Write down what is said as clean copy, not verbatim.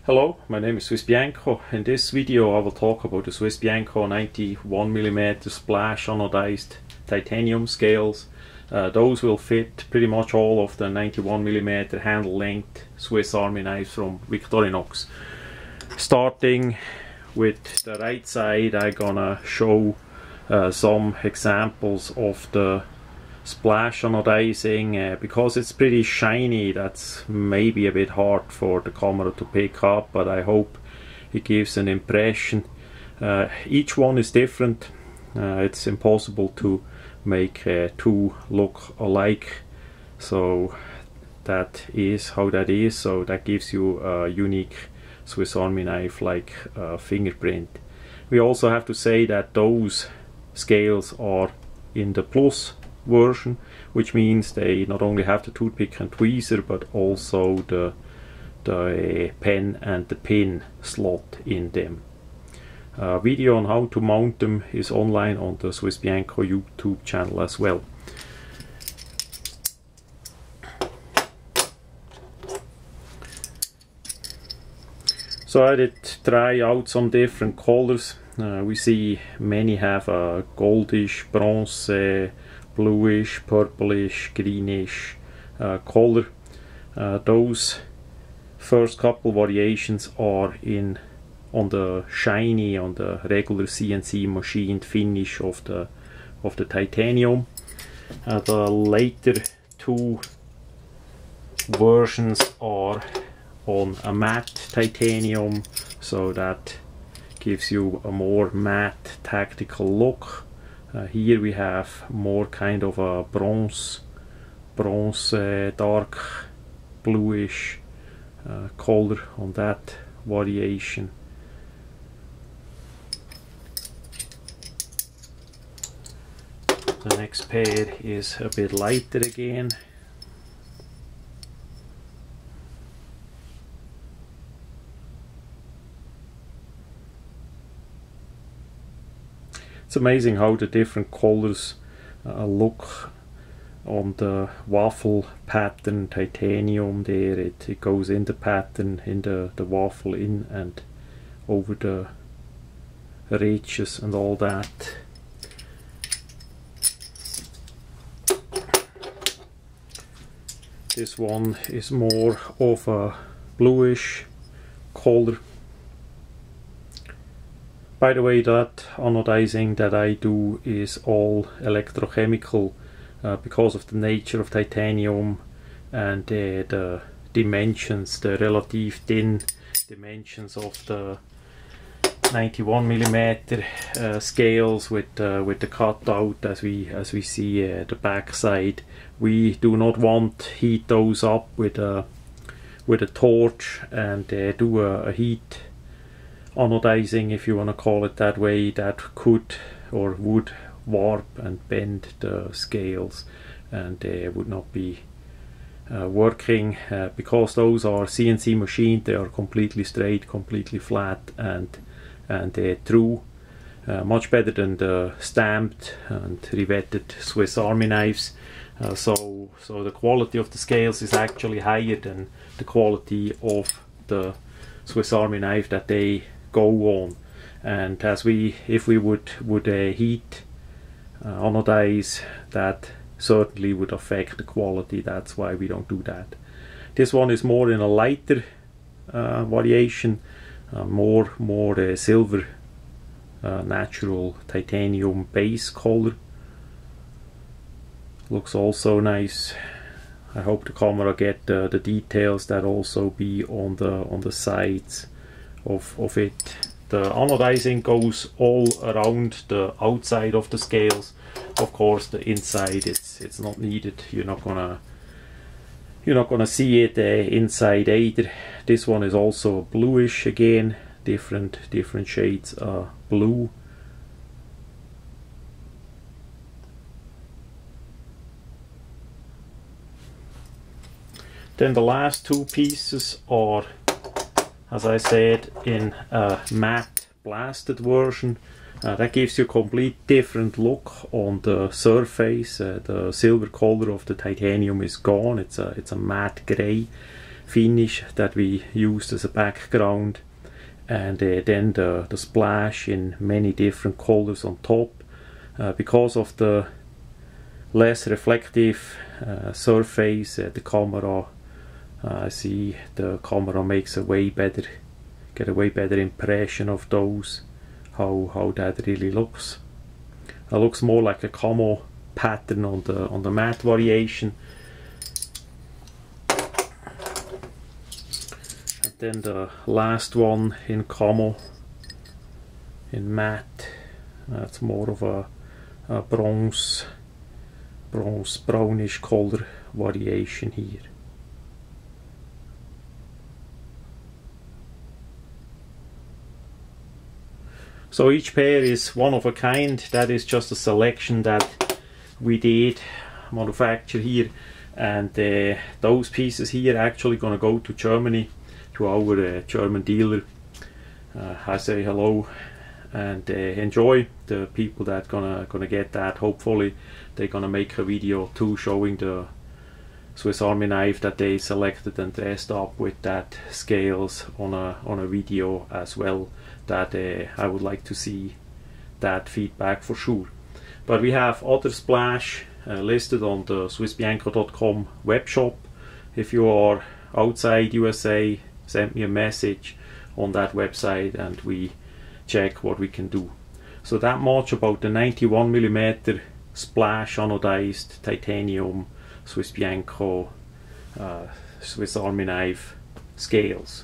Hello, my name is swissbianco. In this video I will talk about the swissbianco 91mm splash anodized titanium scales. Those will fit pretty much all of the 91mm handle length Swiss Army knives from Victorinox. Starting with the right side, I'm gonna show some examples of the splash anodizing. Because it's pretty shiny, that's maybe a bit hard for the camera to pick up, but I hope it gives an impression. Each one is different. It's impossible to make two look alike, so that is how that is. So that gives you a unique Swiss Army knife like fingerprint. We also have to say that those scales are in the plus version, which means they not only have the toothpick and tweezer but also the pen and the pin slot in them. A video on how to mount them is online on the swissbianco YouTube channel as well. So I did try out some different colors. We see many have a goldish, bronze, bluish, purplish, greenish color. Those first couple variations are on the shiny, on the regular CNC machined finish of the titanium. The later two versions are on a matte titanium, so that gives you a more matte tactical look. Here we have more kind of a bronze dark bluish color on that variation. The next pair is a bit lighter again. It's amazing how the different colors look on the waffle pattern titanium there. It goes in the pattern, in the waffle, in and over the ridges and all that. This one is more of a bluish color. By the way, that anodizing that I do is all electrochemical because of the nature of titanium and the dimensions, the relative thin dimensions of the 91mm scales with the cutout as we see the back side. We do not want to heat those up with a torch and do a heat anodizing, if you want to call it that way, that could or would warp and bend the scales, and they would not be working because those are CNC machined. They are completely straight, completely flat, and true. Much better than the stamped and riveted Swiss Army knives. So the quality of the scales is actually higher than the quality of the Swiss Army knife that they go on. And if we would heat anodize, that certainly would affect the quality. That's why we don't do that. This one is more in a lighter variation, more silver, natural titanium base color. Looks also nice. I hope the camera get the details that also be on the sides of it. The anodizing goes all around the outside of the scales. Of course, the inside it's not needed. You're not gonna see it inside either. This one is also bluish again, different shades of blue. Then the last two pieces are, as I said, in a matte blasted version. That gives you a complete different look on the surface. The silver color of the titanium is gone. It's a matte gray, finish that we used as a background, and then the splash in many different colors on top. Because of the less reflective surface, the camera, see the camera makes get a way better impression of those, how that really looks. It looks more like a camo pattern on the matte variation. And then the last one in camo, in matte, it's more of a bronze brownish color variation here. So each pair is one of a kind. That is just a selection that we did manufacture here, and those pieces here actually gonna go to Germany, to our German dealer. I say hello and enjoy the people that gonna get that. Hopefully they're gonna make a video too showing the Swiss Army knife that they selected and dressed up with that scales on a video as well. That I would like to see that feedback for sure. But we have other splash listed on the swissbianco.com web shop. If you are outside USA, send me a message on that website and we check what we can do. So that much about the 91mm splash anodized titanium Swiss Bianco Swiss Army knife scales.